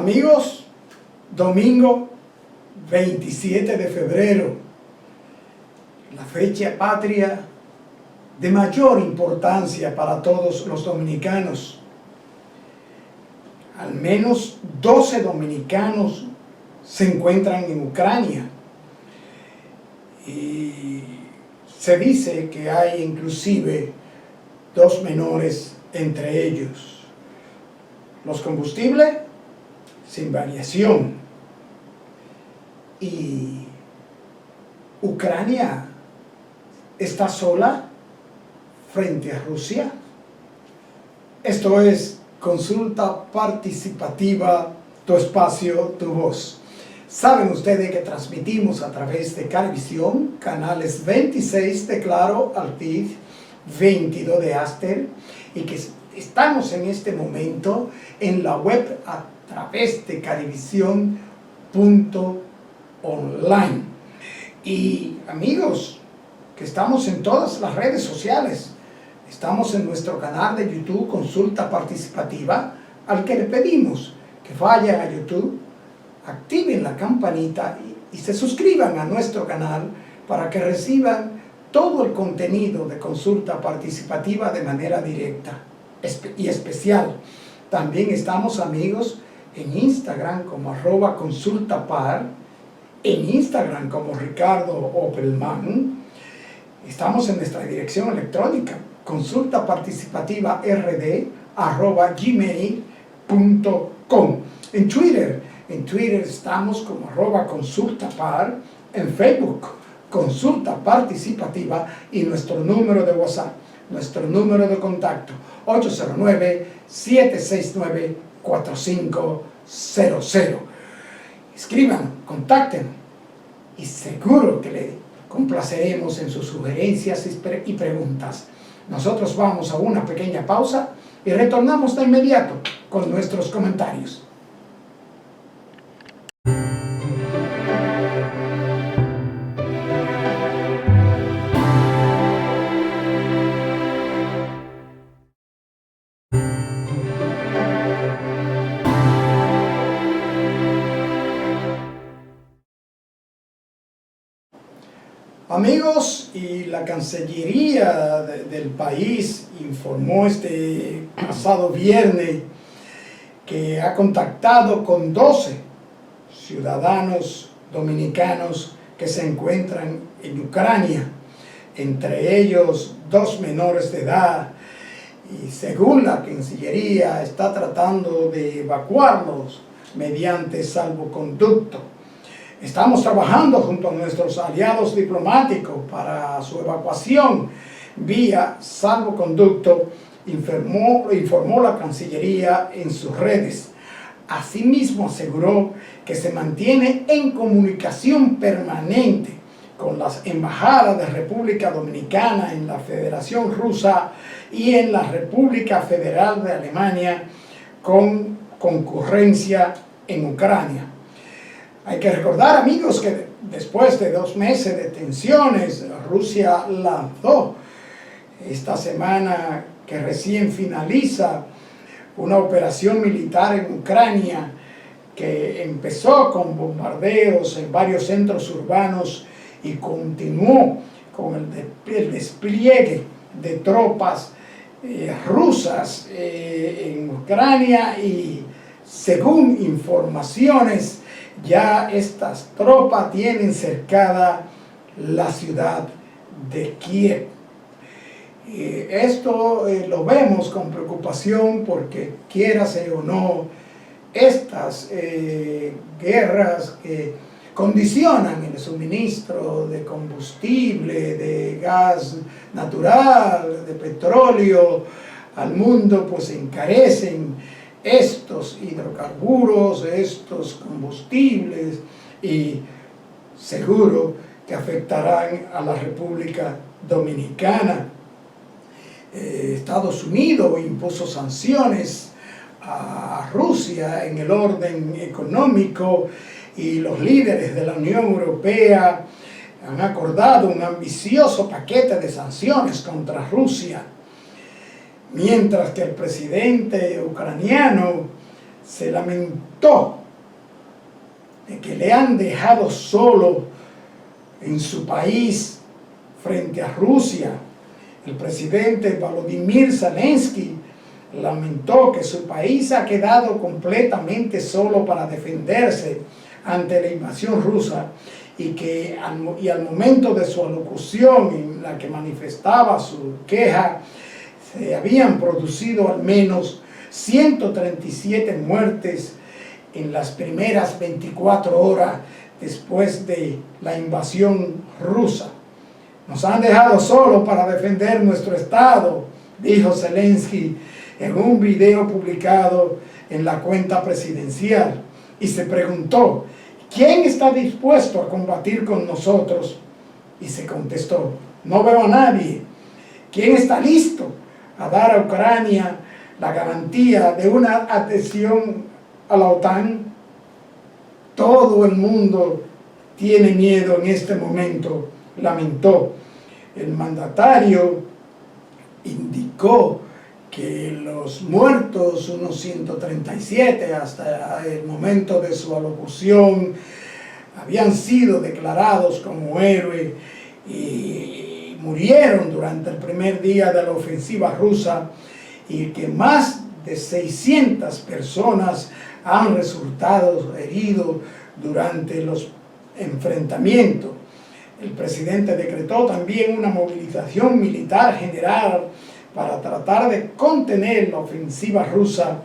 Amigos, domingo 27 de febrero, la fecha patria de mayor importancia para todos los dominicanos. Al menos 12 dominicanos se encuentran en Ucrania y se dice que hay inclusive 2 menores entre ellos. Los combustibles sin variación. Y Ucrania está sola frente a Rusia. Esto es Consulta Participativa, tu espacio, tu voz. Saben ustedes que transmitimos a través de Carivisión, canales 26 de Claro, Altiz, 22 de Aster, y que estamos en este momento en la web a través de carivisión.online. Y amigos, que estamos en todas las redes sociales. Estamos en nuestro canal de YouTube, Consulta Participativa, al que le pedimos que vayan a YouTube, activen la campanita y se suscriban a nuestro canal para que reciban todo el contenido de Consulta Participativa de manera directa y especial. También estamos, amigos, en Instagram como @consultapar, en Instagram como Ricardo Opelman. Estamos en nuestra dirección electrónica consultaparticipativard@gmail.com. En Twitter estamos como @consultapar, en Facebook Consulta Participativa, y nuestro número de WhatsApp, nuestro número de contacto 809-769-4500. Escriban, contacten y seguro que le complaceremos en sus sugerencias y preguntas. Nosotros vamos a una pequeña pausa y retornamos de inmediato con nuestros comentarios. Amigos, y la Cancillería del país informó este pasado viernes que ha contactado con 12 ciudadanos dominicanos que se encuentran en Ucrania, entre ellos 2 menores de edad, y según la Cancillería está tratando de evacuarlos mediante salvoconducto. Estamos trabajando junto a nuestros aliados diplomáticos para su evacuación vía salvoconducto, informó la Cancillería en sus redes. Asimismo, aseguró que se mantiene en comunicación permanente con las embajadas de República Dominicana en la Federación Rusa y en la República Federal de Alemania con concurrencia en Ucrania. Hay que recordar, amigos, que después de 2 meses de tensiones, Rusia lanzó esta semana que recién finaliza una operación militar en Ucrania que empezó con bombardeos en varios centros urbanos y continuó con el despliegue de tropas rusas en Ucrania, y según informaciones, ya estas tropas tienen cercada la ciudad de Kiev. Esto lo vemos con preocupación porque, quiérase o no, estas guerras que condicionan el suministro de combustible, de gas natural, de petróleo al mundo, pues encarecen estos hidrocarburos, estos combustibles, y seguro que afectarán a la República Dominicana. Estados Unidos impuso sanciones a Rusia en el orden económico, y los líderes de la Unión Europea han acordado un ambicioso paquete de sanciones contra Rusia, mientras que el presidente ucraniano se lamentó de que le han dejado solo en su país frente a Rusia. El presidente Volodymyr Zelensky lamentó que su país ha quedado completamente solo para defenderse ante la invasión rusa y al momento de su alocución en la que manifestaba su queja, se habían producido al menos 137 muertes en las primeras 24 horas después de la invasión rusa. Nos han dejado solos para defender nuestro Estado, dijo Zelensky en un video publicado en la cuenta presidencial, y se preguntó: ¿quién está dispuesto a combatir con nosotros? Y se contestó: no veo a nadie. ¿Quién está listo a dar a Ucrania la garantía de una adhesión a la OTAN? Todo el mundo tiene miedo en este momento, lamentó. El mandatario indicó que los muertos, unos 137 hasta el momento de su alocución, habían sido declarados como héroes y murieron durante el primer día de la ofensiva rusa, y que más de 600 personas han resultado heridos durante los enfrentamientos. El presidente decretó también una movilización militar general para tratar de contener la ofensiva rusa,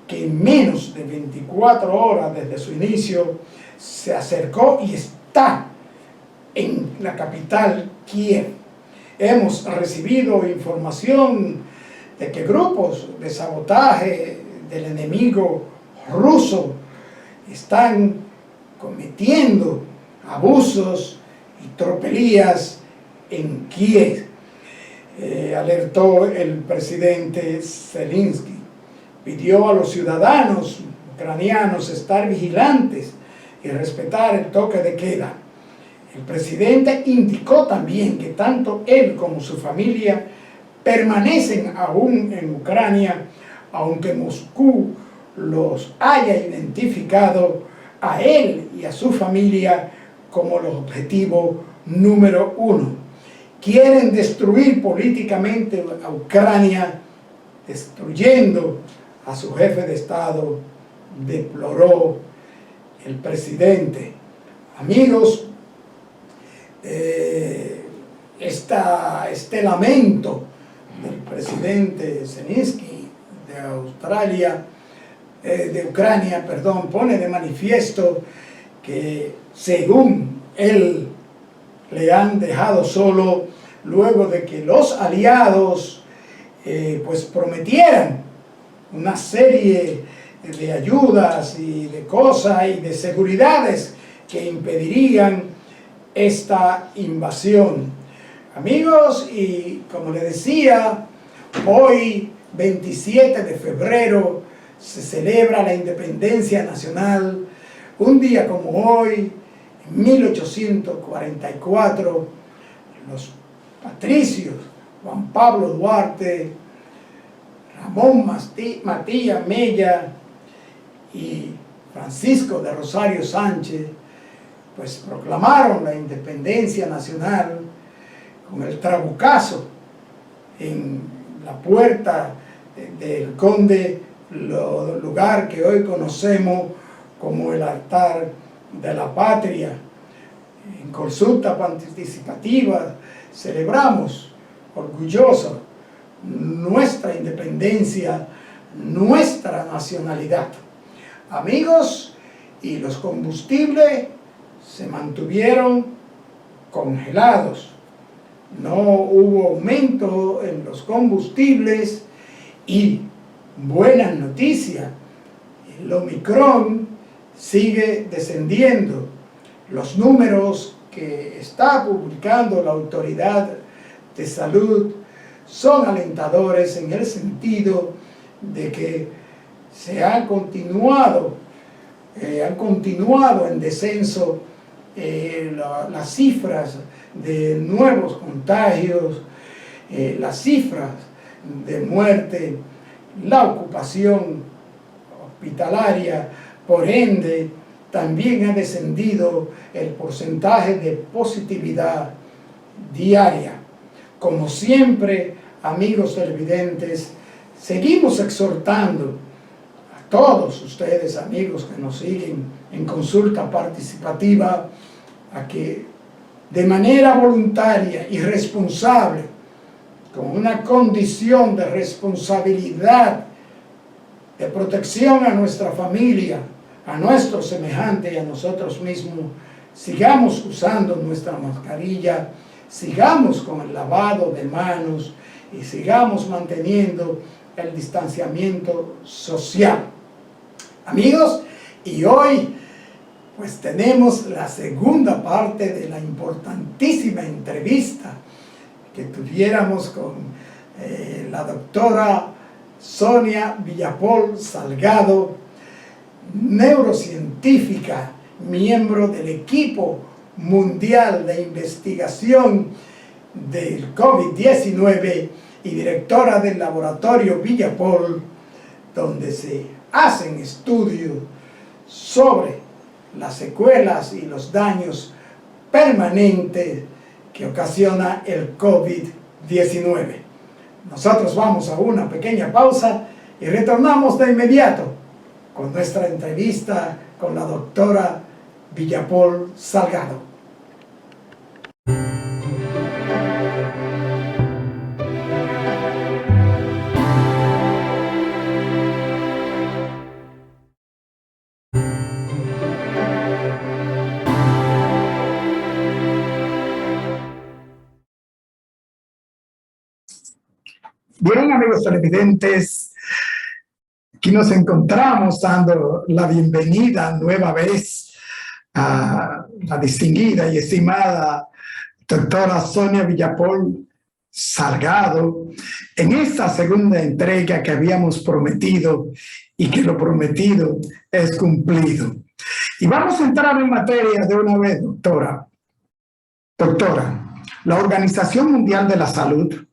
que en menos de 24 horas desde su inicio se acercó y está en la capital, Kiev. Hemos recibido información de que grupos de sabotaje del enemigo ruso están cometiendo abusos y tropelías en Kiev. Alertó el presidente Zelensky. Pidió a los ciudadanos ucranianos estar vigilantes y respetar el toque de queda. El presidente indicó también que tanto él como su familia permanecen aún en Ucrania, aunque Moscú los haya identificado a él y a su familia como los objetivos número uno. Quieren destruir políticamente a Ucrania, destruyendo a su jefe de Estado, deploró el presidente. Amigos, este lamento del presidente Zelensky de Ucrania, pone de manifiesto que, según él, le han dejado solo luego de que los aliados pues prometieran una serie de ayudas y de cosas y de seguridades que impedirían esta invasión. Amigos, y como les decía, hoy 27 de febrero se celebra la independencia nacional. Un día como hoy, en 1844, los patricios Juan Pablo Duarte, Ramón Matías Mella y Francisco de Rosario Sánchez pues proclamaron la independencia nacional con el trabucazo en la puerta del Conde, lugar que hoy conocemos como el altar de la patria. En consulta participativa celebramos orgullosos nuestra independencia, nuestra nacionalidad. Amigos, y los combustibles se mantuvieron congelados. No hubo aumento en los combustibles y, buenas noticias, el Omicron sigue descendiendo. Los números que está publicando la Autoridad de Salud son alentadores en el sentido de que se han continuado en descenso las cifras de nuevos contagios, las cifras de muerte, la ocupación hospitalaria. Por ende, también ha descendido el porcentaje de positividad diaria. Como siempre, amigos televidentes, seguimos exhortando a todos ustedes, amigos que nos siguen en consulta participativa, a que de manera voluntaria y responsable, con una condición de responsabilidad, de protección a nuestra familia, a nuestros semejantes y a nosotros mismos, sigamos usando nuestra mascarilla, sigamos con el lavado de manos y sigamos manteniendo el distanciamiento social. Amigos, y hoy pues tenemos la segunda parte de la importantísima entrevista que tuviéramos con la doctora Sonia Villapol Salgado, neurocientífica, miembro del equipo mundial de investigación del COVID-19 y directora del laboratorio Villapol, donde se hacen estudios sobre las secuelas y los daños permanentes que ocasiona el COVID-19. Nosotros vamos a una pequeña pausa y retornamos de inmediato con nuestra entrevista con la doctora Villapol Salgado. Bien, amigos televidentes, aquí nos encontramos dando la bienvenida nueva vez a la distinguida y estimada doctora Sonia Villapol Salgado en esta segunda entrega que habíamos prometido y que lo prometido es cumplido. Y vamos a entrar en materia de una vez, doctora. Doctora, la Organización Mundial de la Salud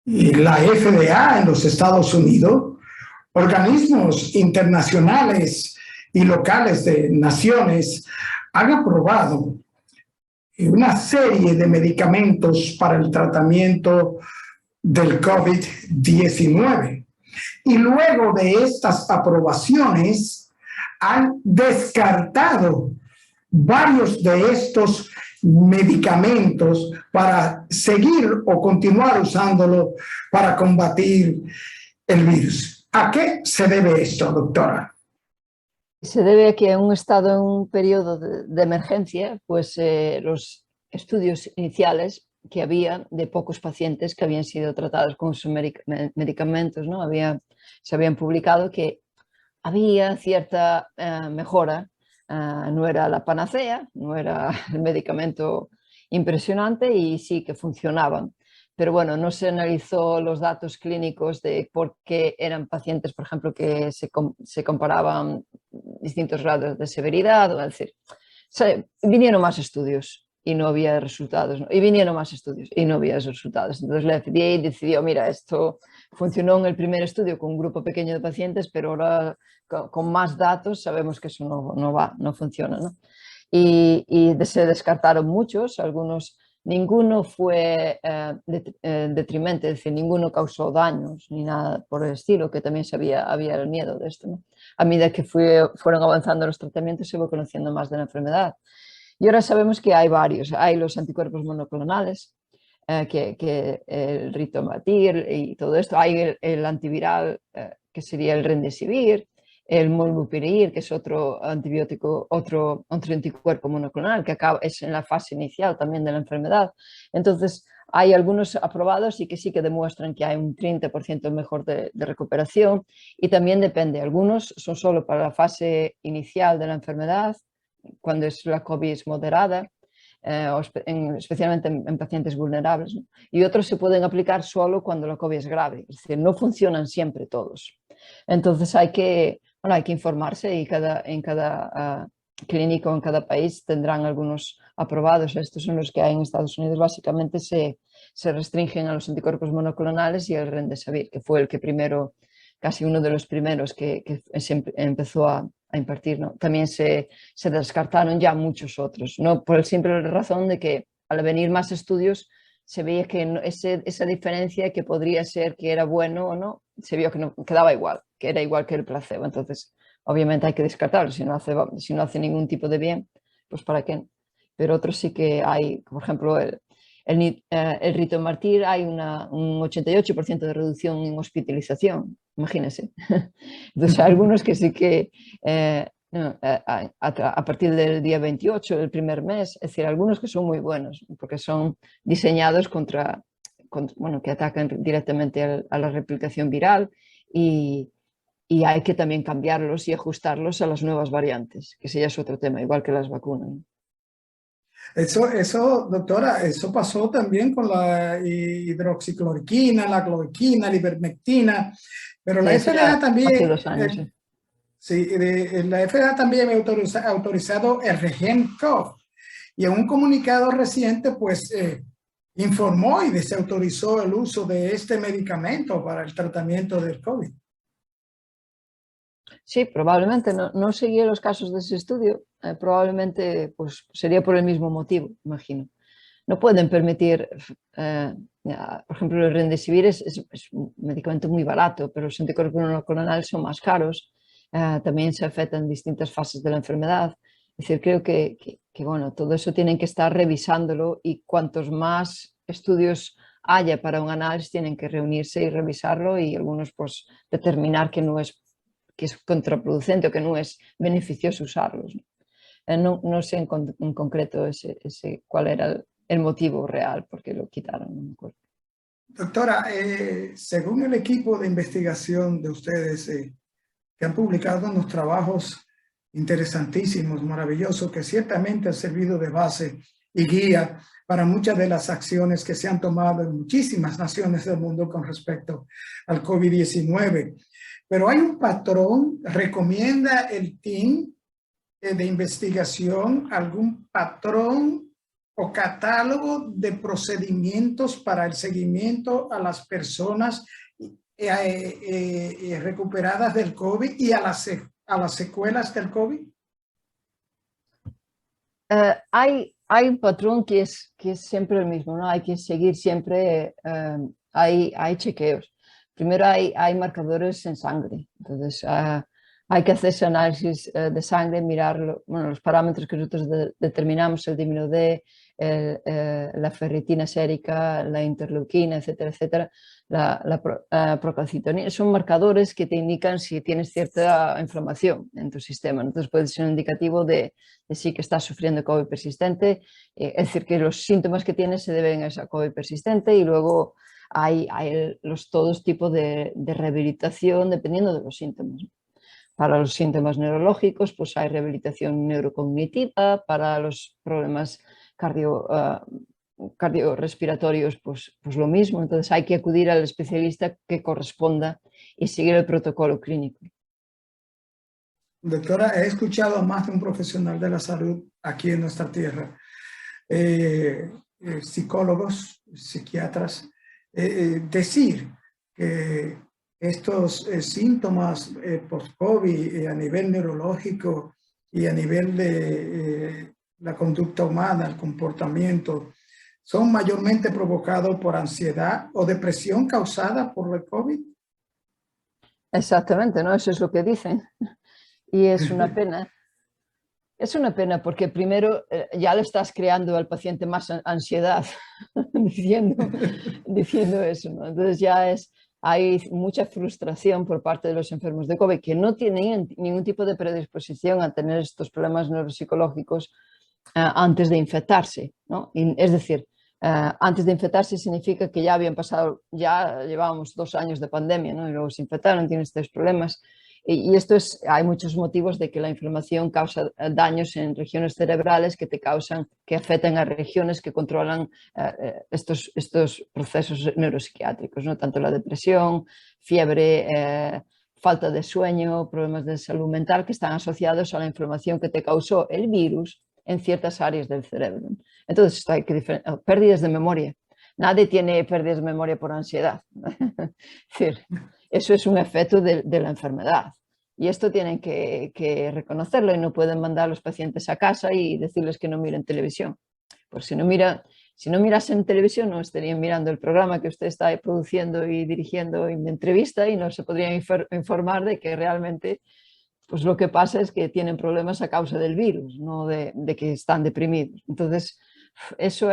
y la FDA en los Estados Unidos, organismos internacionales y locales de naciones han aprobado una serie de medicamentos para el tratamiento del COVID-19. Y luego de estas aprobaciones han descartado varios de estos medicamentos para seguir o continuar usándolo para combatir el virus. ¿A qué se debe esto, doctora? Se debe a que en un estado, en un periodo de emergencia, pues los estudios iniciales que había de pocos pacientes que habían sido tratados con sus medicamentos, ¿no? Se habían publicado que había cierta mejora. No era la panacea, no era el medicamento impresionante y sí que funcionaban. Pero bueno, no se analizó los datos clínicos de por qué eran pacientes, por ejemplo, que se comparaban distintos grados de severidad. Es decir, vinieron más estudios y no había resultados, ¿no? Y vinieron más estudios y no había resultados. Entonces la FDA decidió, mira, esto funcionó en el primer estudio con un grupo pequeño de pacientes, pero ahora con más datos sabemos que eso no funciona, ¿no? Y se descartaron muchos, algunos, ninguno fue detrimente, es decir, ninguno causó daños ni nada por el estilo, que también había el miedo de esto, ¿no? A medida que fueron avanzando los tratamientos se fue conociendo más de la enfermedad. Y ahora sabemos que hay varios, hay los anticuerpos monoclonales, que el ritonavir y todo esto, hay el antiviral que sería el remdesivir, el molnupiravir, que es otro antibiótico, otro anticuerpo monoclonal que es en la fase inicial también de la enfermedad. Entonces hay algunos aprobados y que sí que demuestran que hay un 30% mejor de recuperación, y también depende, algunos son solo para la fase inicial de la enfermedad, cuando la COVID es moderada, especialmente en pacientes vulnerables, ¿no? Y otros se pueden aplicar solo cuando la COVID es grave, es decir, no funcionan siempre todos. Entonces hay que informarse, y en cada clínico, en cada país tendrán algunos aprobados. Estos son los que hay en Estados Unidos. Básicamente se restringen a los anticuerpos monoclonales y el remdesivir, que fue el que primero casi uno de los primeros que se empezó a impartir, ¿no? También se descartaron ya muchos otros, ¿no? Por el simple razón de que al venir más estudios se veía que esa diferencia que podría ser que era bueno o no, se vio que no quedaba igual, que era igual que el placebo. Entonces, obviamente hay que descartarlo, si no hace ningún tipo de bien, pues para qué. Pero otros sí que hay, por ejemplo, el rito martir hay un 88% de reducción en hospitalización, imagínense. Entonces hay algunos que sí que no, a partir del día 28, el primer mes, es decir, algunos que son muy buenos, porque son diseñados bueno, que atacan directamente a la replicación viral y hay que también cambiarlos y ajustarlos a las nuevas variantes, que ese ya es otro tema, igual que las vacunas, ¿no? Eso, doctora, eso pasó también con la hidroxicloroquina, la cloroquina, la ivermectina, pero Sí, la eso FDA ya hace también, 2 años, sí. sí, la FDA también ha autorizado el REGEM-COV y en un comunicado reciente, pues, informó y desautorizó el uso de este medicamento para el tratamiento del COVID. Sí, probablemente no seguí los casos de ese estudio, probablemente pues, sería por el mismo motivo, imagino. No pueden permitir, por ejemplo, el Remdesivir es un medicamento muy barato, pero los anticuerpos monoclonales son más caros, también se afectan en distintas fases de la enfermedad. Es decir, creo que, bueno, todo eso tienen que estar revisándolo y cuantos más estudios haya para un análisis tienen que reunirse y revisarlo y algunos pues determinar que es contraproducente o que no es beneficioso usarlos, ¿no? No sé en concreto cuál era el motivo real por qué lo quitaron, no me acuerdo. Doctora, según el equipo de investigación de ustedes, que han publicado unos trabajos interesantísimos, maravillosos, que ciertamente han servido de base y guía para muchas de las acciones que se han tomado en muchísimas naciones del mundo con respecto al COVID-19. Pero hay un patrón, recomienda el team de investigación algún patrón o catálogo de procedimientos para el seguimiento a las personas recuperadas del COVID y a las secuelas del COVID? Hay un patrón que es siempre el mismo, ¿no? Hay que seguir siempre, hay chequeos. Primero hay marcadores en sangre, entonces hay que hacer ese análisis de sangre, mirar bueno, los parámetros que nosotros determinamos, el dímero D, la ferritina sérica, la interleuquina, etcétera, etcétera, la procalcitonina, son marcadores que te indican si tienes cierta inflamación en tu sistema. Entonces puede ser un indicativo de sí que estás sufriendo COVID persistente, es decir, que los síntomas que tienes se deben a esa COVID persistente y luego hay todos tipos de rehabilitación dependiendo de los síntomas. Para los síntomas neurológicos, pues hay rehabilitación neurocognitiva, para los problemas cardiorrespiratorios, pues lo mismo. Entonces hay que acudir al especialista que corresponda y seguir el protocolo clínico. Doctora, he escuchado a más de un profesional de la salud aquí en nuestra tierra, psicólogos, psiquiatras, decir que estos síntomas post-COVID a nivel neurológico y a nivel de la conducta humana, el comportamiento, son mayormente provocados por ansiedad o depresión causada por el COVID. Exactamente, ¿no? Eso es lo que dicen. Y es una pena. Es una pena porque primero ya le estás creando al paciente más ansiedad diciendo eso, ¿no? Entonces hay mucha frustración por parte de los enfermos de COVID que no tienen ningún tipo de predisposición a tener estos problemas neuropsicológicos antes de infectarse, ¿no? Es decir, antes de infectarse significa que ya habían pasado, ya llevábamos 2 años de pandemia, ¿no? Y luego se infectaron, tienen estos problemas. Y esto hay muchos motivos de que la inflamación causa daños en regiones cerebrales que afectan a regiones que controlan estos procesos neuropsiquiátricos, ¿no? Tanto la depresión, fiebre, falta de sueño, problemas de salud mental que están asociados a la inflamación que te causó el virus en ciertas áreas del cerebro. Entonces, hay que pérdidas de memoria. Nadie tiene pérdidas de memoria por ansiedad. Es decir, eso es un efecto de la enfermedad. Y esto tienen que reconocerlo y no pueden mandar a los pacientes a casa y decirles que no miren televisión. Pues si no mirasen televisión no estarían mirando el programa que usted está produciendo y dirigiendo en entrevista y no se podrían informar de que realmente pues lo que pasa es que tienen problemas a causa del virus, no de que están deprimidos. Entonces, eso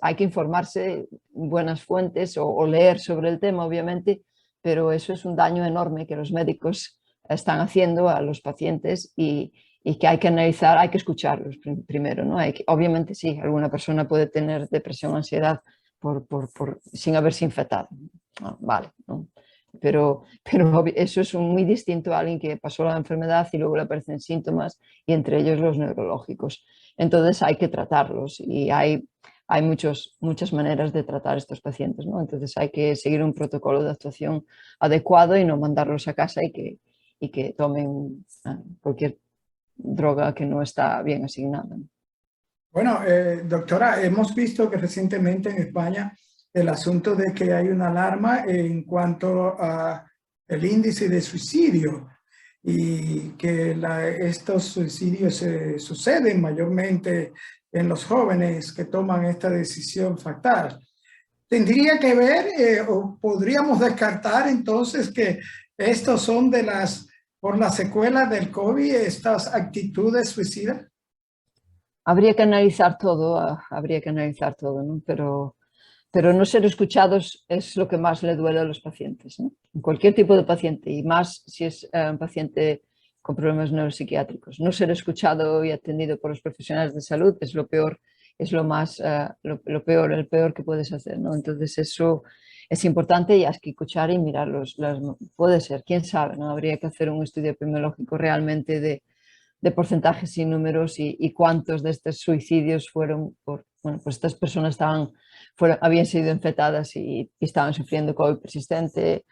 hay que informarse, buenas fuentes o leer sobre el tema, obviamente, pero eso es un daño enorme que los médicos están haciendo a los pacientes y que hay que analizar, hay que escucharlos primero, ¿no? Obviamente sí, alguna persona puede tener depresión, ansiedad sin haberse infectado. Vale, ¿no? Pero eso es muy distinto a alguien que pasó la enfermedad y luego le aparecen síntomas y entre ellos los neurológicos. Entonces hay que tratarlos y hay muchas maneras de tratar a estos pacientes, ¿no? Entonces hay que seguir un protocolo de actuación adecuado y no mandarlos a casa y que tomen cualquier droga que no está bien asignada. Bueno, doctora, hemos visto que recientemente en España el asunto de que hay una alarma en cuanto a el índice de suicidio y que estos suicidios suceden mayormente en los jóvenes que toman esta decisión fatal. ¿Tendría que ver o podríamos descartar entonces que estos son por las secuelas del COVID, estas actitudes suicidas? Habría que analizar todo, ¿no? Pero no ser escuchados es lo que más le duele a los pacientes, ¿no? Cualquier tipo de paciente, y más si es un paciente con problemas neuropsiquiátricos. No ser escuchado y atendido por los profesionales de salud es lo peor, es lo peor, el peor que puedes hacer, ¿no? Entonces eso es importante y hay que escuchar y mirar puede ser, quién sabe, ¿no? Habría que hacer un estudio epidemiológico realmente de porcentajes y números y cuántos de estos suicidios fueron bueno, pues estas personas habían sido infectadas y estaban sufriendo COVID persistente.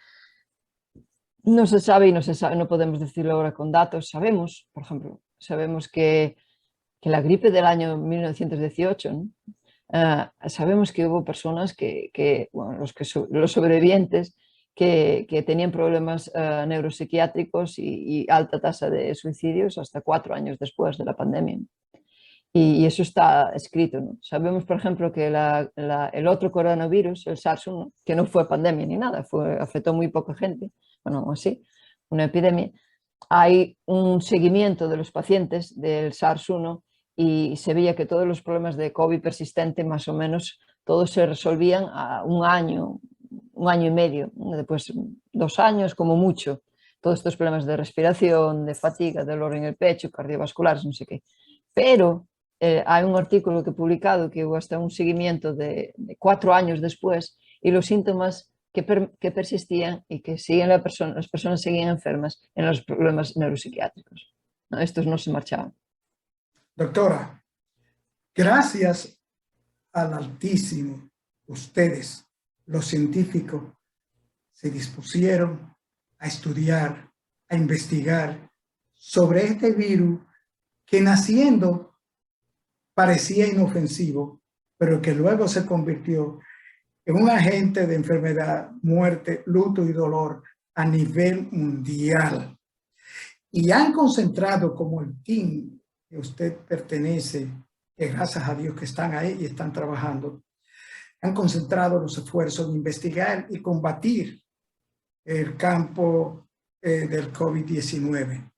No se sabe y no podemos decirlo ahora con datos. Sabemos, por ejemplo, que la gripe del año 1918, ¿no? Sabemos que hubo personas bueno, los sobrevivientes que tenían problemas neuropsiquiátricos y alta tasa de suicidios hasta 4 años después de la pandemia. Y eso está escrito, ¿no? Sabemos, por ejemplo, que el otro coronavirus, el SARS-1, que no fue pandemia ni nada, afectó muy poca gente, bueno, así, una epidemia. Hay un seguimiento de los pacientes del SARS-1 y se veía que todos los problemas de COVID persistente, más o menos, todos se resolvían a un año y medio, después 2 años como mucho. Todos estos problemas de respiración, de fatiga, dolor en el pecho, cardiovasculares, no sé qué. Pero hay un artículo que he publicado que hubo hasta un seguimiento de 4 años después y los síntomas que persistían y que las personas seguían enfermas en los problemas neuropsiquiátricos. ¿No? Estos no se marchaban. Doctora, gracias al Altísimo, ustedes, los científicos, se dispusieron a estudiar, a investigar sobre este virus que naciendo parecía inofensivo, pero que luego se convirtió en un agente de enfermedad, muerte, luto y dolor a nivel mundial. Y han concentrado como el team que usted pertenece, que gracias a Dios que están ahí y están trabajando, han concentrado los esfuerzos en investigar y combatir el campo del COVID-19.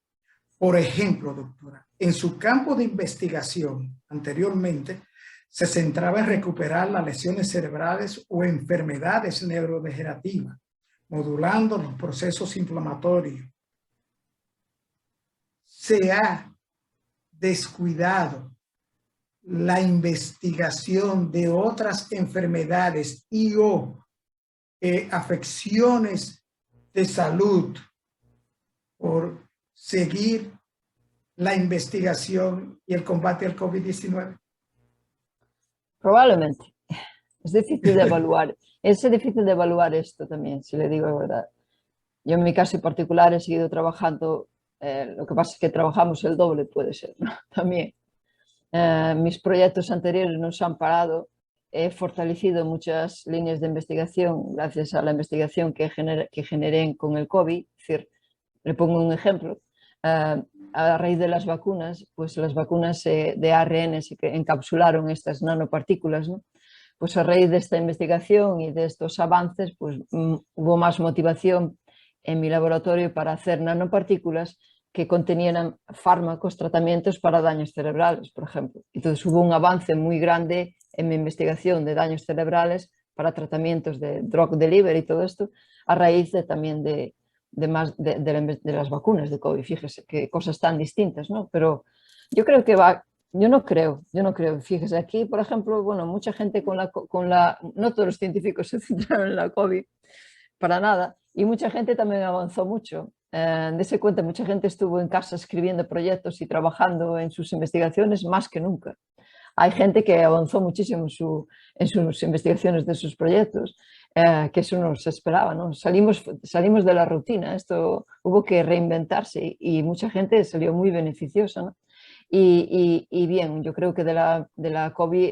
Por ejemplo, doctora, en su campo de investigación anteriormente se centraba en recuperar las lesiones cerebrales o enfermedades neurodegenerativas, modulando los procesos inflamatorios. Se ha descuidado la investigación de otras enfermedades y o afecciones de salud por seguir la investigación y el combate al COVID-19? Probablemente. Es difícil de evaluar. Es difícil de evaluar esto también, si le digo la verdad. Yo en mi caso en particular he seguido trabajando, lo que pasa es que trabajamos el doble, puede ser, ¿no? También. Mis proyectos anteriores no se han parado he fortalecido muchas líneas de investigación gracias a la investigación que generé con el COVID. Es decir, le pongo un ejemplo. A raíz de las vacunas, pues las vacunas de ARN se encapsularon estas nanopartículas, ¿no? Pues a raíz de esta investigación y de estos avances, pues hubo más motivación en mi laboratorio para hacer nanopartículas que contenían fármacos, tratamientos para daños cerebrales, por ejemplo. Entonces hubo un avance muy grande en mi investigación de daños cerebrales para tratamientos de drug delivery y todo esto, a raíz también de las vacunas de COVID. Fíjese qué cosas tan distintas, ¿no? Pero yo creo que va, yo no creo, fíjese, aquí, por ejemplo, bueno, mucha gente no todos los científicos se centraron en la COVID, para nada, y mucha gente también avanzó mucho. Dese cuenta, mucha gente estuvo en casa escribiendo proyectos y trabajando en sus investigaciones más que nunca. Hay gente que avanzó muchísimo en sus investigaciones de sus proyectos, que eso no se esperaba, ¿no? Salimos de la rutina, esto hubo que reinventarse y mucha gente salió muy beneficiosa, ¿no? Y bien, yo creo que de la COVID,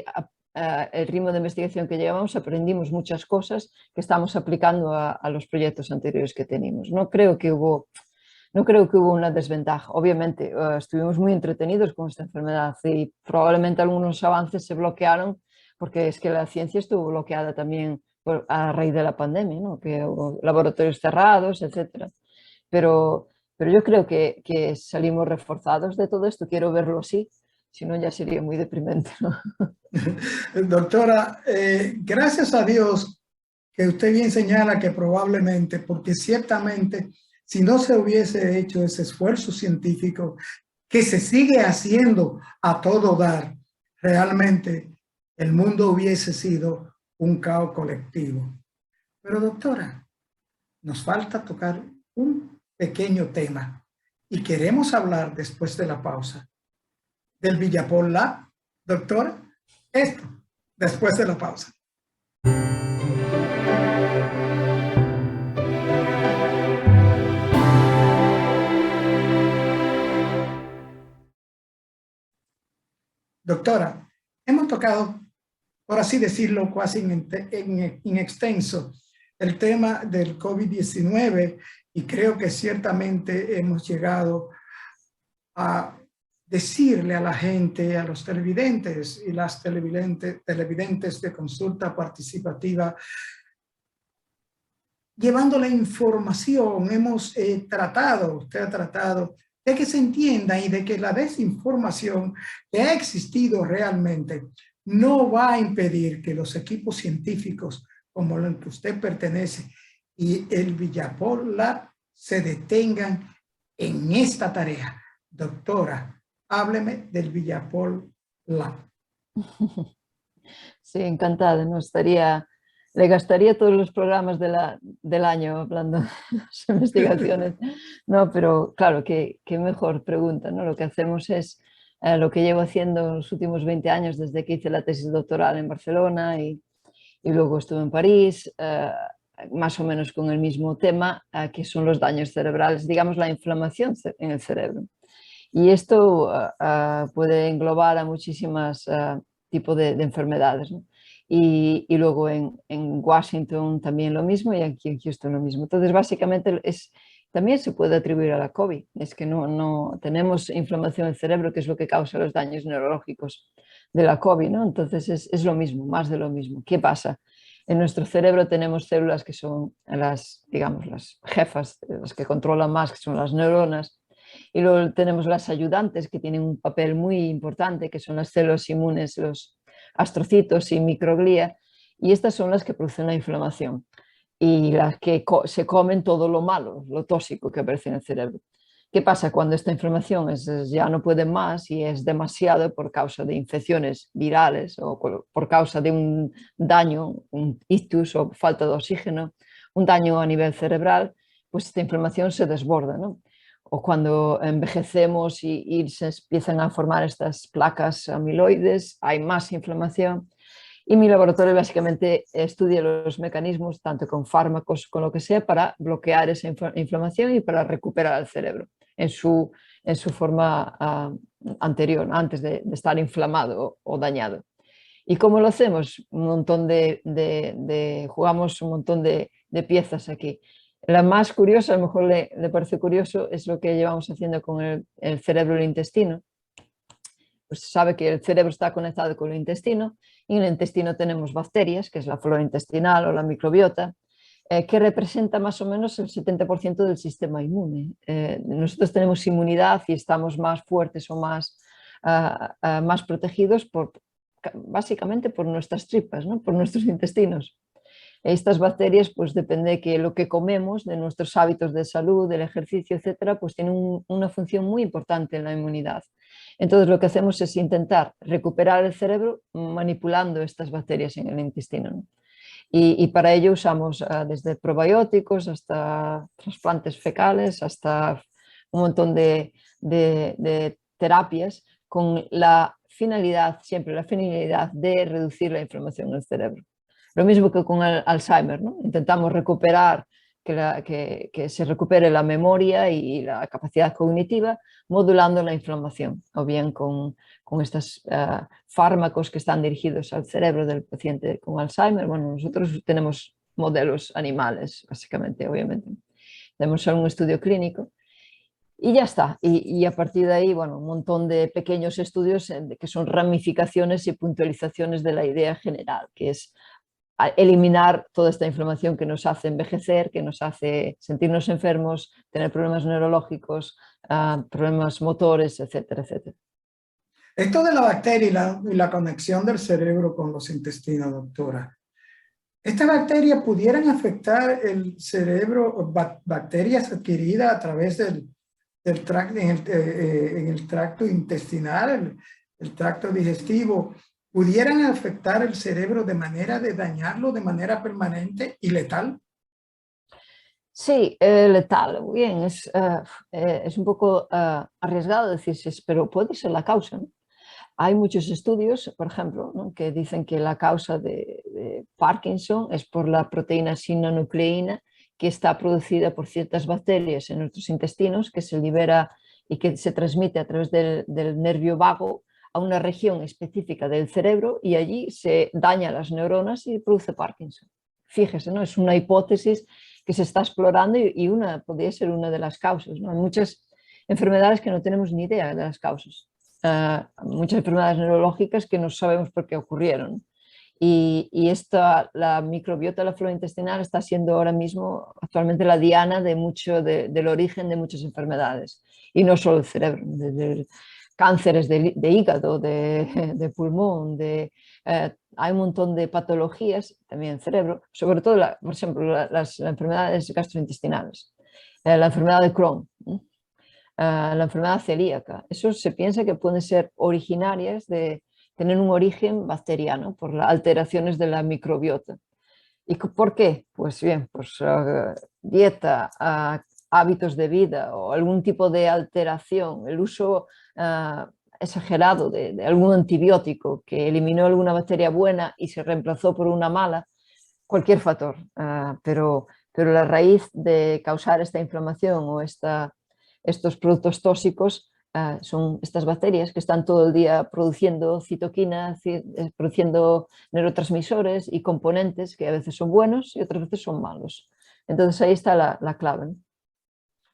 el ritmo de investigación que llevamos, aprendimos muchas cosas que estamos aplicando a los proyectos anteriores que teníamos. No creo que hubo una desventaja. Obviamente, estuvimos muy entretenidos con esta enfermedad y probablemente algunos avances se bloquearon porque es que la ciencia estuvo bloqueada también a raíz de la pandemia, ¿no? Que hubo laboratorios cerrados, etcétera. Pero yo creo que salimos reforzados de todo esto. Quiero verlo así, si no ya sería muy deprimente, ¿no? Doctora, gracias a Dios que usted bien señala que probablemente, porque ciertamente si no se hubiese hecho ese esfuerzo científico que se sigue haciendo a todo dar, realmente el mundo hubiese sido un caos colectivo. Pero doctora, nos falta tocar un pequeño tema y queremos hablar después de la pausa del Villapol Lab. Doctora, esto después de la pausa. Doctora, hemos tocado, por así decirlo, casi en extenso, el tema del COVID-19 y creo que ciertamente hemos llegado a decirle a la gente, a los televidentes y las televidentes de consulta participativa, llevando la información, hemos tratado, usted ha tratado de que se entienda y de que la desinformación que ha existido realmente no va a impedir que los equipos científicos como el que usted pertenece y el Villapol Lab se detengan en esta tarea. Doctora, hábleme del Villapol Lab. Sí, encantada. Le gastaría todos los programas del año hablando de las investigaciones. No, pero claro, qué mejor pregunta, ¿no? Lo que hacemos es lo que llevo haciendo los últimos 20 años desde que hice la tesis doctoral en Barcelona y luego estuve en París, más o menos con el mismo tema, que son los daños cerebrales, digamos la inflamación en el cerebro. Y esto puede englobar a muchísimas tipos de enfermedades, ¿no? Y luego en Washington también lo mismo y aquí en Houston lo mismo. Entonces, básicamente también se puede atribuir a la COVID. Es que no tenemos inflamación en el cerebro, que es lo que causa los daños neurológicos de la COVID, ¿no? Entonces es lo mismo, más de lo mismo. ¿Qué pasa? En nuestro cerebro tenemos células que son digamos, las jefas, las que controlan más, que son las neuronas. Y luego tenemos las ayudantes que tienen un papel muy importante, que son las células inmunes, los astrocitos y microglía, y estas son las que producen la inflamación y las que se comen todo lo malo, lo tóxico que aparece en el cerebro. ¿Qué pasa cuando esta inflamación ya no puede más y es demasiado por causa de infecciones virales o por causa de un daño, un ictus o falta de oxígeno, un daño a nivel cerebral? Pues esta inflamación se desborda, ¿no? O cuando envejecemos y se empiezan a formar estas placas amiloides, hay más inflamación. Y mi laboratorio básicamente estudia los mecanismos, tanto con fármacos, con lo que sea, para bloquear esa inflamación y para recuperar el cerebro en su forma anterior, antes de estar inflamado o dañado. ¿Y cómo lo hacemos? Un montón jugamos un montón de piezas aquí. La más curiosa, a lo mejor le parece curioso, es lo que llevamos haciendo con el cerebro y el intestino. Pues se sabe que el cerebro está conectado con el intestino y en el intestino tenemos bacterias, que es la flora intestinal o la microbiota, que representa más o menos el 70% del sistema inmune. Nosotros tenemos inmunidad y estamos más fuertes o más protegidos básicamente por nuestras tripas, ¿no? Por nuestros intestinos. Estas bacterias, pues depende de que lo que comemos, de nuestros hábitos de salud, del ejercicio, etcétera, pues tienen una función muy importante en la inmunidad. Entonces lo que hacemos es intentar recuperar el cerebro manipulando estas bacterias en el intestino, ¿no? Y para ello usamos desde probióticos hasta trasplantes fecales, hasta un montón de terapias con siempre la finalidad de reducir la inflamación en el cerebro. Lo mismo que con el Alzheimer, ¿no? Intentamos recuperar, que se recupere la memoria y la capacidad cognitiva modulando la inflamación, o bien con estos fármacos que están dirigidos al cerebro del paciente con Alzheimer. Bueno, nosotros tenemos modelos animales, básicamente, obviamente. Tenemos solo un estudio clínico y ya está. Y a partir de ahí, bueno, un montón de pequeños estudios que son ramificaciones y puntualizaciones de la idea general, que es eliminar toda esta inflamación que nos hace envejecer, que nos hace sentirnos enfermos, tener problemas neurológicos, problemas motores, etcétera, etcétera. Esto de la bacteria y la conexión del cerebro con los intestinos, doctora. ¿Estas bacterias pudieran afectar el cerebro, bacterias adquiridas a través del tracto, en el tracto intestinal, el tracto digestivo, pudieran afectar el cerebro de manera de dañarlo de manera permanente y letal? Sí, letal. Bien, es un poco arriesgado decirse, pero puede ser la causa, ¿no? Hay muchos estudios, por ejemplo, ¿no?, que dicen que la causa de Parkinson es por la proteína sinonucleína que está producida por ciertas bacterias en nuestros intestinos, que se libera y que se transmite a través del nervio vago a una región específica del cerebro y allí se daña las neuronas y produce Parkinson. Fíjese, ¿no? Es una hipótesis que se está explorando y podría ser una de las causas, ¿no? Hay muchas enfermedades que no tenemos ni idea de las causas. Muchas enfermedades neurológicas que no sabemos por qué ocurrieron. La microbiota de la flora intestinal está siendo ahora mismo actualmente la diana del origen de muchas enfermedades. Y no solo el cerebro, desde cánceres de hígado, de pulmón, hay un montón de patologías también en el cerebro, sobre todo, por ejemplo, las enfermedades gastrointestinales, la enfermedad de Crohn, la enfermedad celíaca. Eso se piensa que pueden ser originarias de tener un origen bacteriano por las alteraciones de la microbiota. ¿Y por qué? Pues bien, pues dieta, hábitos de vida o algún tipo de alteración, el uso exagerado de algún antibiótico que eliminó alguna bacteria buena y se reemplazó por una mala, cualquier factor. Pero la raíz de causar esta inflamación o estos productos tóxicos son estas bacterias que están todo el día produciendo citoquinas, produciendo neurotransmisores y componentes que a veces son buenos y otras veces son malos. Entonces ahí está la clave, ¿no?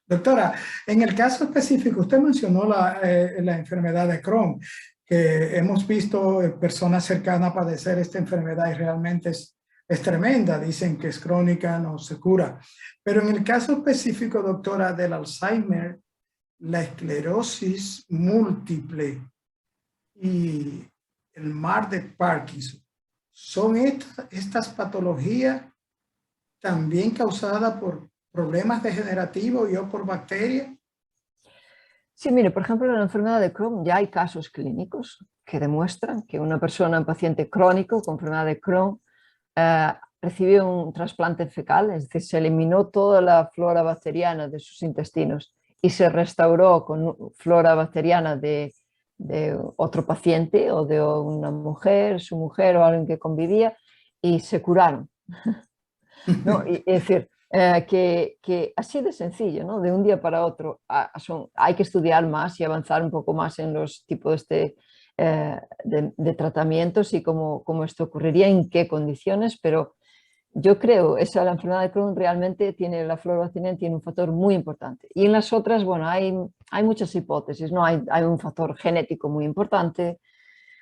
Doctora, en el caso específico, usted mencionó la enfermedad de Crohn, que hemos visto personas cercanas a padecer esta enfermedad y realmente es tremenda. Dicen que es crónica, no se cura. Pero en el caso específico, doctora, del Alzheimer, la esclerosis múltiple y el mar de Parkinson, ¿son estas patologías también causadas por problemas degenerativos y o por bacterias? Sí, mire, por ejemplo, en la enfermedad de Crohn ya hay casos clínicos que demuestran que una persona, un paciente crónico con enfermedad de Crohn, recibió un trasplante fecal, es decir, se eliminó toda la flora bacteriana de sus intestinos y se restauró con flora bacteriana de otro paciente o de una mujer, su mujer o alguien que convivía y se curaron, ¿no? Es decir, que así de sencillo, ¿no? De un día para otro hay que estudiar más y avanzar un poco más en los tipos de tratamientos y cómo esto ocurriría, en qué condiciones, pero yo creo que la enfermedad de Crohn realmente tiene, la fluorobacteriana tiene un factor muy importante. Y en las otras, bueno, hay muchas hipótesis, ¿no? Hay un factor genético muy importante.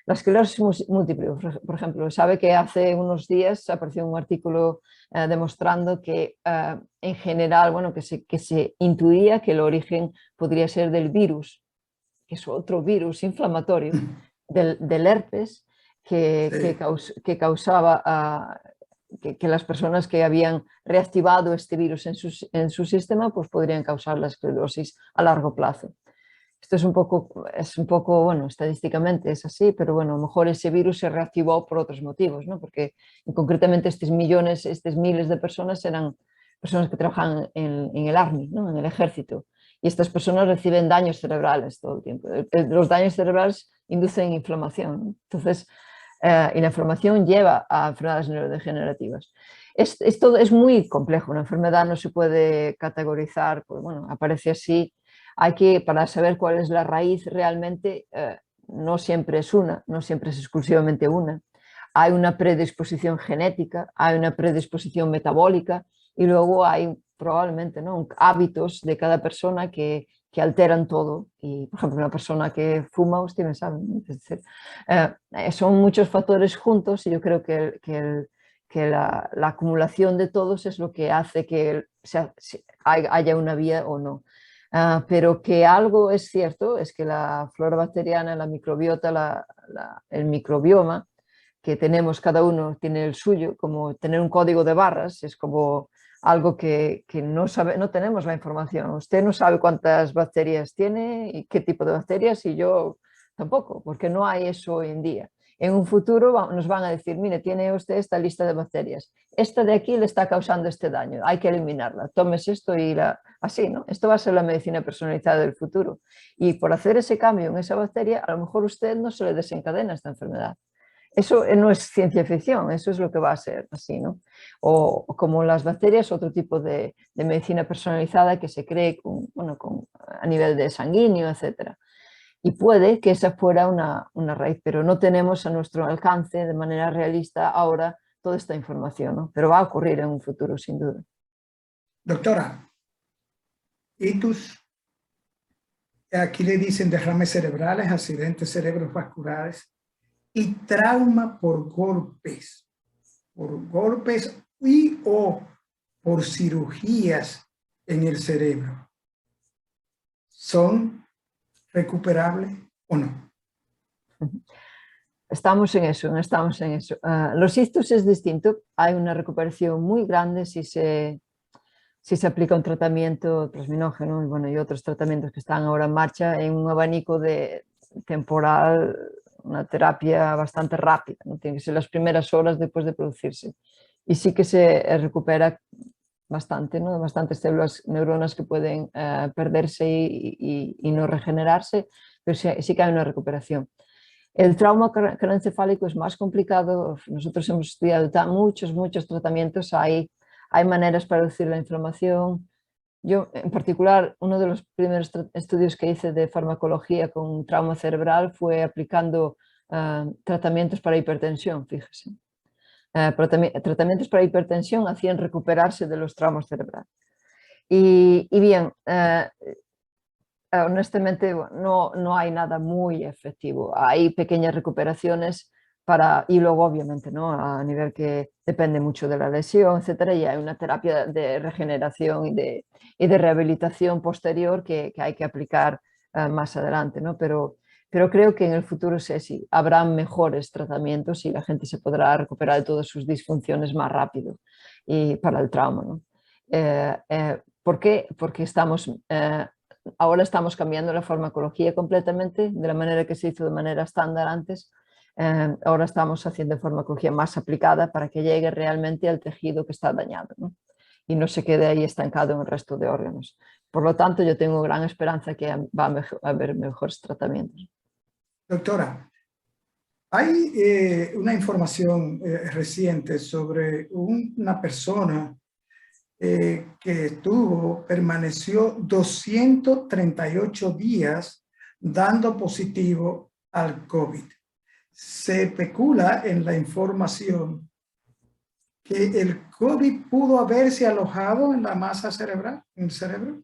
La esclerosis múltiple, por ejemplo, sabe que hace unos días apareció un artículo demostrando que en general, bueno, que se intuía que el origen podría ser del virus, que es otro virus inflamatorio, del herpes, Sí. que causaba que las personas que habían reactivado este virus en su sistema, pues podrían causar la esclerosis a largo plazo. Esto es un poco, bueno, estadísticamente es así, pero bueno, a lo mejor ese virus se reactivó por otros motivos, ¿no? Porque concretamente estos millones, estos miles de personas eran personas que trabajan en el Army, ¿no? En el ejército. Y estas personas reciben daños cerebrales todo el tiempo. Los daños cerebrales inducen inflamación, ¿no? Entonces, y la inflamación lleva a enfermedades neurodegenerativas. Esto es muy complejo, una enfermedad no se puede categorizar, pues bueno, aparece así. Para saber cuál es la raíz realmente, no siempre es una, no siempre es exclusivamente una. Hay una predisposición genética, hay una predisposición metabólica y luego hay probablemente, ¿no?, hábitos de cada persona que alteran todo. Y, por ejemplo, una persona que fuma, usted me sabe, ¿no? Es decir, son muchos factores juntos y yo creo que la acumulación de todos es lo que hace que haya una vía o no. Pero que algo es cierto es que la flora bacteriana, la microbiota, el microbioma que tenemos, cada uno tiene el suyo, como tener un código de barras, es como algo que no tenemos la información. Usted no sabe cuántas bacterias tiene y qué tipo de bacterias, y yo tampoco, porque no hay eso hoy en día. En un futuro nos van a decir, mire, tiene usted esta lista de bacterias, esta de aquí le está causando este daño, hay que eliminarla, tomes esto y así, ¿no? Esto va a ser la medicina personalizada del futuro. Y por hacer ese cambio en esa bacteria, a lo mejor usted no se le desencadena esta enfermedad. Eso no es ciencia ficción, eso es lo que va a ser así, ¿no? O como las bacterias, otro tipo de medicina personalizada que se cree a nivel de sanguíneo, etcétera. Y puede que esa fuera una raíz, pero no tenemos a nuestro alcance de manera realista ahora toda esta información, ¿no? Pero va a ocurrir en un futuro, sin duda. Doctora, ictus, aquí le dicen derrames cerebrales, accidentes cerebrovasculares y trauma por golpes y o por cirugías en el cerebro. ¿Son recuperables o no? Estamos en eso, estamos en eso. Los ictus es distinto, hay una recuperación muy grande si se aplica un tratamiento plasminógeno y, bueno, y otros tratamientos que están ahora en marcha en un abanico temporal, una terapia bastante rápida, ¿no? Tiene que ser las primeras horas después de producirse. Y sí que se recupera bastante, ¿no? Bastantes células, neuronas que pueden perderse y no regenerarse, pero sí que hay una recuperación. El trauma craneoencefálico es más complicado. Nosotros hemos estudiado muchos tratamientos. Hay maneras para reducir la inflamación. Yo, en particular, uno de los primeros estudios que hice de farmacología con trauma cerebral fue aplicando tratamientos para hipertensión, fíjese. Tratamientos para hipertensión hacían recuperarse de los traumas cerebrales. Y bien, honestamente no hay nada muy efectivo. Hay pequeñas recuperaciones y luego obviamente, ¿no?, a nivel que depende mucho de la lesión, etcétera, y hay una terapia de regeneración y de rehabilitación posterior que hay que aplicar más adelante, ¿no? Pero creo que en el futuro sí, habrá mejores tratamientos y la gente se podrá recuperar de todas sus disfunciones más rápido y para el trauma, ¿no? ¿Por qué? Porque ahora estamos cambiando la farmacología completamente, de la manera que se hizo de manera estándar antes. Ahora estamos haciendo farmacología más aplicada para que llegue realmente al tejido que está dañado, ¿no? Y no se quede ahí estancado en el resto de órganos. Por lo tanto, yo tengo gran esperanza que va a haber mejores tratamientos. Doctora, hay una información reciente sobre una persona que permaneció 238 días dando positivo al COVID. Se especula en la información que el COVID pudo haberse alojado en la masa cerebral, en el cerebro.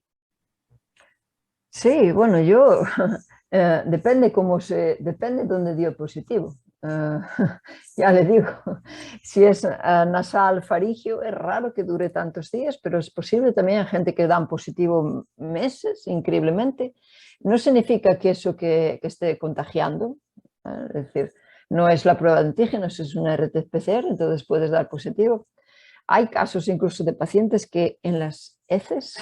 Sí, bueno, depende depende dónde dio positivo. Ya le digo, si es nasal farígeo, es raro que dure tantos días, pero es posible también. Hay gente que dan positivo meses, increíblemente. No significa que eso que esté contagiando, es decir, no es la prueba de antígenos, es una RT-PCR, entonces puedes dar positivo. Hay casos incluso de pacientes que en las heces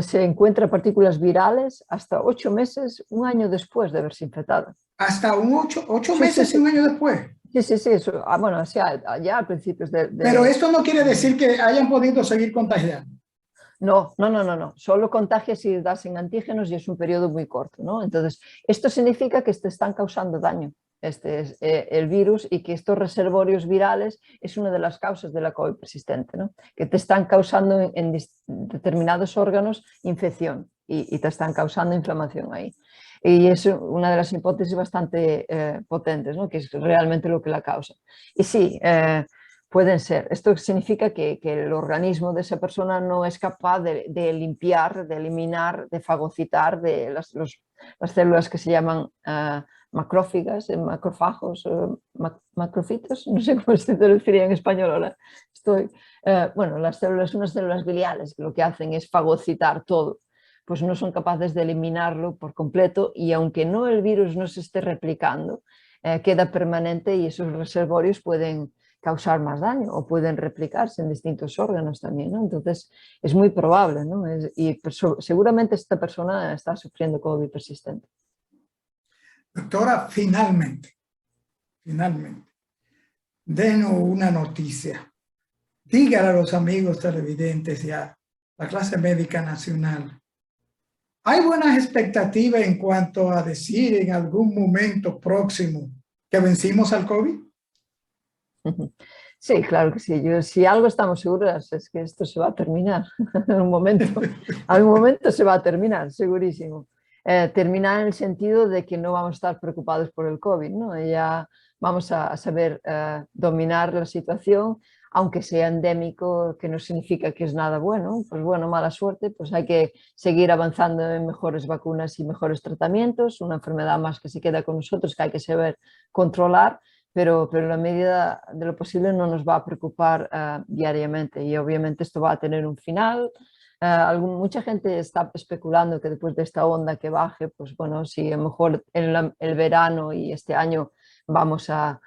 se encuentran partículas virales hasta 8 meses, un año después de haberse infectado. Hasta ocho Sí, meses y un año después. Sí, eso, bueno, o sea, ya a principios Pero esto no quiere decir que hayan podido seguir contagiando. No, solo contagia si das en antígenos y es un periodo muy corto, ¿no? Entonces, esto significa que te están causando daño, el virus, y que estos reservorios virales es una de las causas de la COVID persistente, ¿no? Que te están causando en determinados órganos infección y te están causando inflamación ahí. Y es una de las hipótesis bastante potentes, ¿no? Que es realmente lo que la causa. Y sí, pueden ser. Esto significa que el organismo de esa persona no es capaz de limpiar, de eliminar, de fagocitar de las células que se llaman macrófigas, macrófagos, macrofitos, no sé cómo se traduciría en español ahora. Bueno, las células, unas células gliales, que lo que hacen es fagocitar todo, pues no son capaces de eliminarlo por completo, y aunque el virus no se esté replicando, queda permanente y esos reservorios pueden causar más daño o pueden replicarse en distintos órganos también, ¿no? Entonces es muy probable, ¿no? Seguramente esta persona está sufriendo COVID persistente. Doctora, finalmente, denos una noticia. Dígale a los amigos televidentes y a la clase médica nacional, ¿hay buenas expectativas en cuanto a decir en algún momento próximo que vencimos al COVID? Sí, claro que sí. Si algo estamos seguros es que esto se va a terminar en un momento. Algún momento se va a terminar, segurísimo. Terminar en el sentido de que no vamos a estar preocupados por el COVID, ¿no? Ya vamos a saber dominar la situación, aunque sea endémico, que no significa que es nada bueno. Pues bueno, mala suerte, pues hay que seguir avanzando en mejores vacunas y mejores tratamientos. Una enfermedad más que se queda con nosotros, que hay que saber controlar. Pero en la medida de lo posible no nos va a preocupar diariamente, y obviamente esto va a tener un final. Mucha gente está especulando que después de esta onda que baje, pues bueno, si a lo mejor en el verano y este año vamos a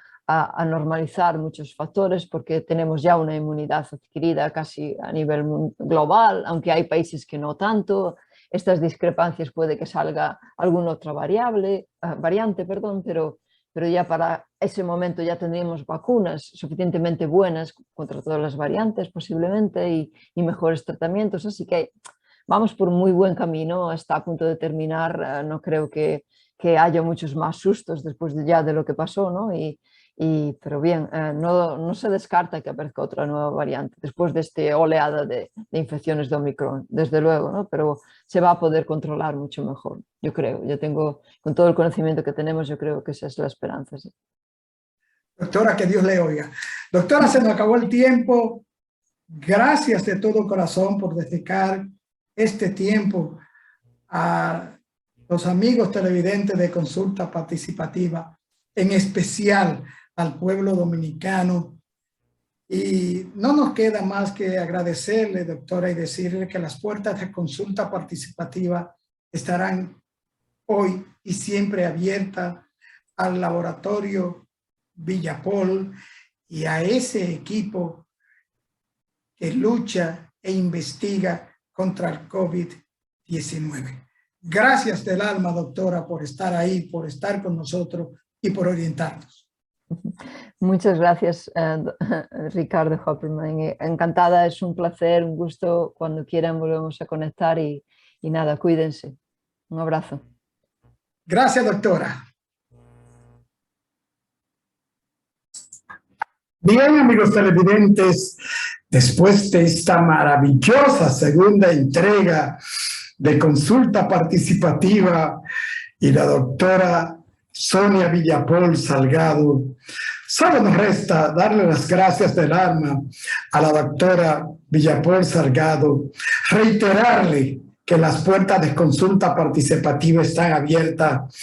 normalizar muchos factores, porque tenemos ya una inmunidad adquirida casi a nivel global, aunque hay países que no tanto. Estas discrepancias puede que salga alguna otra variante, pero ya para ese momento ya tendríamos vacunas suficientemente buenas contra todas las variantes posiblemente, y mejores tratamientos, así que vamos por un muy buen camino, está a punto de terminar. No creo que haya muchos más sustos después ya de lo que pasó, ¿no? Pero bien, no se descarta que aparezca otra nueva variante después de esta oleada de infecciones de Omicron, desde luego, ¿no? Pero se va a poder controlar mucho mejor, yo creo. Con todo el conocimiento que tenemos, yo creo que esa es la esperanza, sí. Doctora, que Dios le oiga. Doctora, se nos acabó el tiempo. Gracias de todo corazón por dedicar este tiempo a los amigos televidentes de Consulta Participativa, en especial al pueblo dominicano. Y no nos queda más que agradecerle, doctora, y decirle que las puertas de Consulta Participativa estarán hoy y siempre abiertas al laboratorio Villapol y a ese equipo que lucha e investiga contra el COVID-19. Gracias del alma, doctora, por estar ahí, por estar con nosotros y por orientarnos. Muchas gracias, Ricardo Hopperman. Encantada, es un placer, un gusto. Cuando quieran volvemos a conectar y nada, cuídense. Un abrazo. Gracias, doctora. Bien, amigos televidentes, después de esta maravillosa segunda entrega de Consulta Participativa y la doctora Sonia Villapol Salgado. Solo nos resta darle las gracias del alma a la doctora Villapol Salgado, reiterarle que las puertas de consulta participativa están abiertas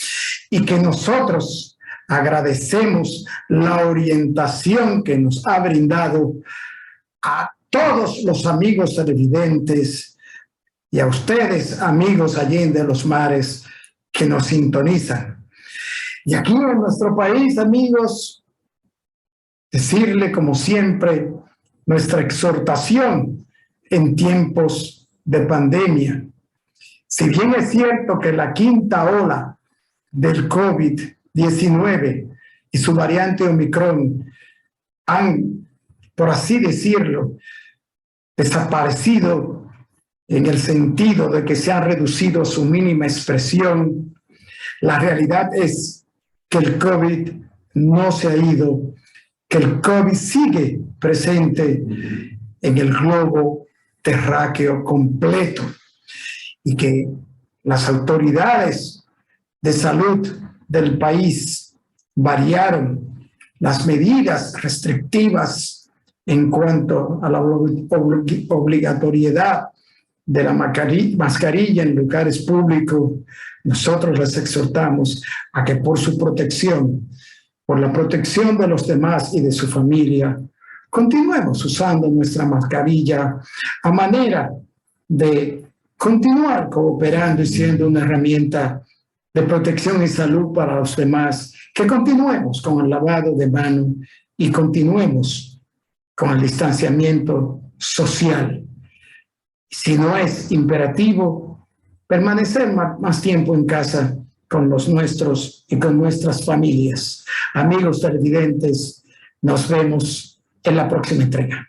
y que nosotros agradecemos la orientación que nos ha brindado a todos los amigos televidentes y a ustedes, amigos allende los mares, que nos sintonizan. Y aquí en nuestro país, amigos, decirle como siempre nuestra exhortación en tiempos de pandemia. Si bien es cierto que la quinta ola del COVID-19 y su variante Omicron han, por así decirlo, desaparecido en el sentido de que se han reducido a su mínima expresión, la realidad es que el COVID no se ha ido, que el COVID sigue presente en el globo terráqueo completo y que las autoridades de salud del país variaron las medidas restrictivas en cuanto a la obligatoriedad de la mascarilla en lugares públicos. Nosotros les exhortamos a que por su protección, por la protección de los demás y de su familia, continuemos usando nuestra mascarilla a manera de continuar cooperando y siendo una herramienta de protección y salud para los demás, que continuemos con el lavado de manos y continuemos con el distanciamiento social. Si no es imperativo, permanecer más tiempo en casa con los nuestros y con nuestras familias. Amigos televidentes, nos vemos en la próxima entrega.